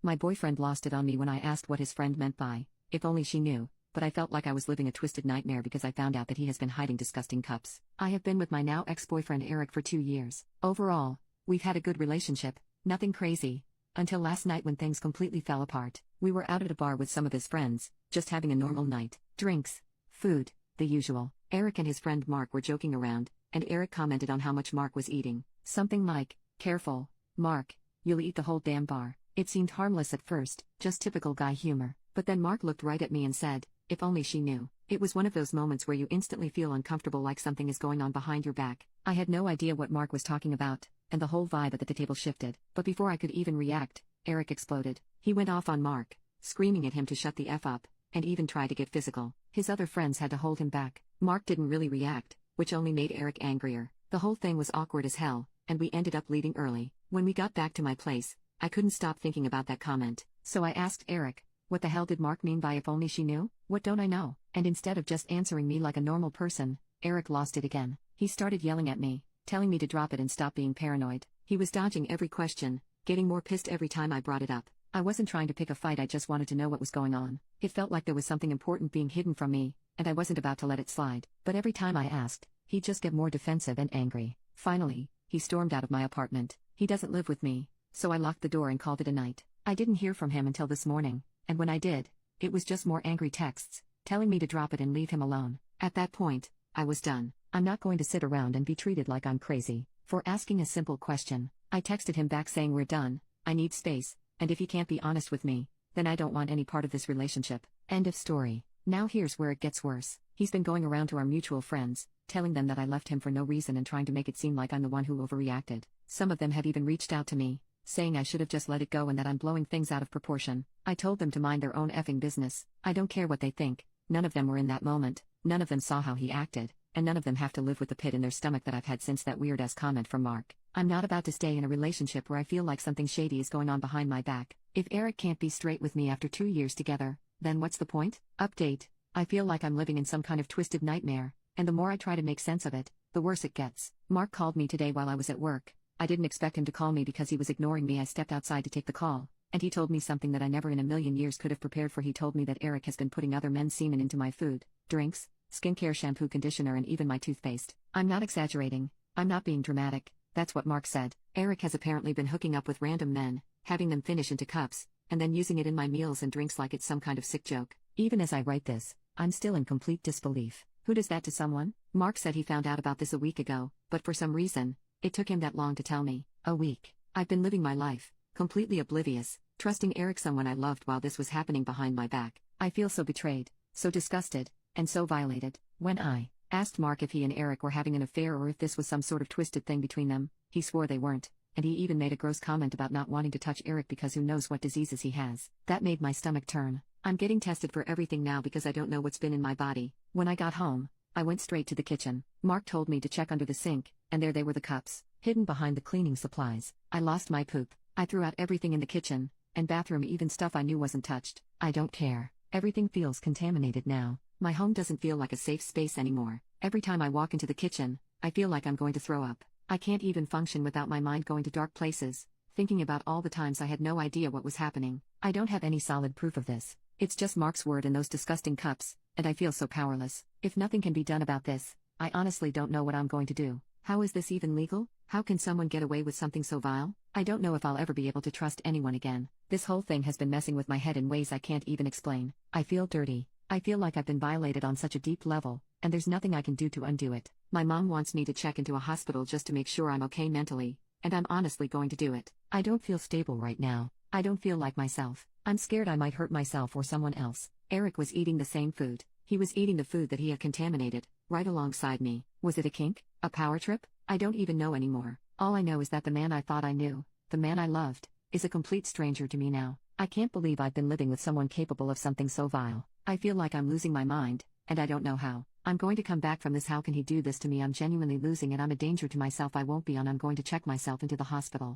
My boyfriend lost it on me when I asked what his friend meant by, if only she knew, but I felt like I was living a twisted nightmare because I found out that he has been hiding disgusting cups. I have been with my now ex-boyfriend Eric for 2 years. Overall, we've had a good relationship, nothing crazy. Until last night when things completely fell apart. We were out at a bar with some of his friends, just having a normal night. Drinks, food, the usual. Eric and his friend Mark were joking around, and Eric commented on how much Mark was eating. Something like, "Careful, Mark, you'll eat the whole damn bar." It seemed harmless at first, just typical guy humor. But then Mark looked right at me and said, "If only she knew." It was one of those moments where you instantly feel uncomfortable, like something is going on behind your back. I had no idea what Mark was talking about, and the whole vibe at the table shifted. But before I could even react, Eric exploded. He went off on Mark, screaming at him to shut the F up, and even tried to get physical. His other friends had to hold him back. Mark didn't really react, which only made Eric angrier. The whole thing was awkward as hell, and we ended up leaving early. When we got back to my place, I couldn't stop thinking about that comment. So I asked Eric, what the hell did Mark mean by "if only she knew"? What don't I know? And instead of just answering me like a normal person, Eric lost it again. He started yelling at me, telling me to drop it and stop being paranoid. He was dodging every question, getting more pissed every time I brought it up. I wasn't trying to pick a fight, I just wanted to know what was going on. It felt like there was something important being hidden from me, and I wasn't about to let it slide. But every time I asked, he'd just get more defensive and angry. Finally, he stormed out of my apartment. He doesn't live with me, so I locked the door and called it a night. I didn't hear from him until this morning, and when I did, it was just more angry texts, telling me to drop it and leave him alone. At that point, I was done. I'm not going to sit around and be treated like I'm crazy for asking a simple question. I texted him back saying we're done, I need space, and if he can't be honest with me, then I don't want any part of this relationship. End of story. Now here's where it gets worse. He's been going around to our mutual friends, telling them that I left him for no reason and trying to make it seem like I'm the one who overreacted. Some of them have even reached out to me, saying I should have just let it go and that I'm blowing things out of proportion. I told them to mind their own effing business. I don't care what they think. None of them were in that moment, none of them saw how he acted, and none of them have to live with the pit in their stomach that I've had since that weird-ass comment from Mark. I'm not about to stay in a relationship where I feel like something shady is going on behind my back. If Eric can't be straight with me after 2 years together, then what's the point? Update. I feel like I'm living in some kind of twisted nightmare, and the more I try to make sense of it, the worse it gets. Mark called me today while I was at work. I didn't expect him to call me because he was ignoring me. I stepped outside to take the call, and he told me something that I never in a million years could have prepared for. He told me that Eric has been putting other men's semen into my food, drinks, skincare, shampoo, conditioner, and even my toothpaste. I'm not exaggerating. I'm not being dramatic. That's what Mark said. Eric has apparently been hooking up with random men, having them finish into cups, and then using it in my meals and drinks like it's some kind of sick joke. Even as I write this, I'm still in complete disbelief. Who does that to someone? Mark said he found out about this a week ago, but for some reason, it took him that long to tell me. A week. I've been living my life, completely oblivious, trusting Eric, someone I loved, while this was happening behind my back. I feel so betrayed, so disgusted, and so violated. When I asked Mark if he and Eric were having an affair or if this was some sort of twisted thing between them, he swore they weren't, and he even made a gross comment about not wanting to touch Eric because who knows what diseases he has. That made my stomach turn. I'm getting tested for everything now because I don't know what's been in my body. When I got home, I went straight to the kitchen. Mark told me to check under the sink, and there they were, the cups, hidden behind the cleaning supplies. I lost my poop. I threw out everything in the kitchen and bathroom, even stuff I knew wasn't touched. I don't care. Everything feels contaminated now. My home doesn't feel like a safe space anymore. Every time I walk into the kitchen, I feel like I'm going to throw up. I can't even function without my mind going to dark places, thinking about all the times I had no idea what was happening. I don't have any solid proof of this. It's just Mark's word and those disgusting cups, and I feel so powerless. If nothing can be done about this, I honestly don't know what I'm going to do. How is this even legal? How can someone get away with something so vile? I don't know if I'll ever be able to trust anyone again. This whole thing has been messing with my head in ways I can't even explain. I feel dirty. I feel like I've been violated on such a deep level, and there's nothing I can do to undo it. My mom wants me to check into a hospital just to make sure I'm okay mentally, and I'm honestly going to do it. I don't feel stable right now. I don't feel like myself. I'm scared I might hurt myself or someone else. Eric was eating the same food. He was eating the food that he had contaminated, right alongside me. Was it a kink? A power trip? I don't even know anymore. All I know is that the man I thought I knew, the man I loved, is a complete stranger to me now. I can't believe I've been living with someone capable of something so vile. I feel like I'm losing my mind, and I don't know how. I'm going to come back from this. How can he do this to me? I'm genuinely losing it. I'm a danger to myself. I won't be on. I'm going to check myself into the hospital.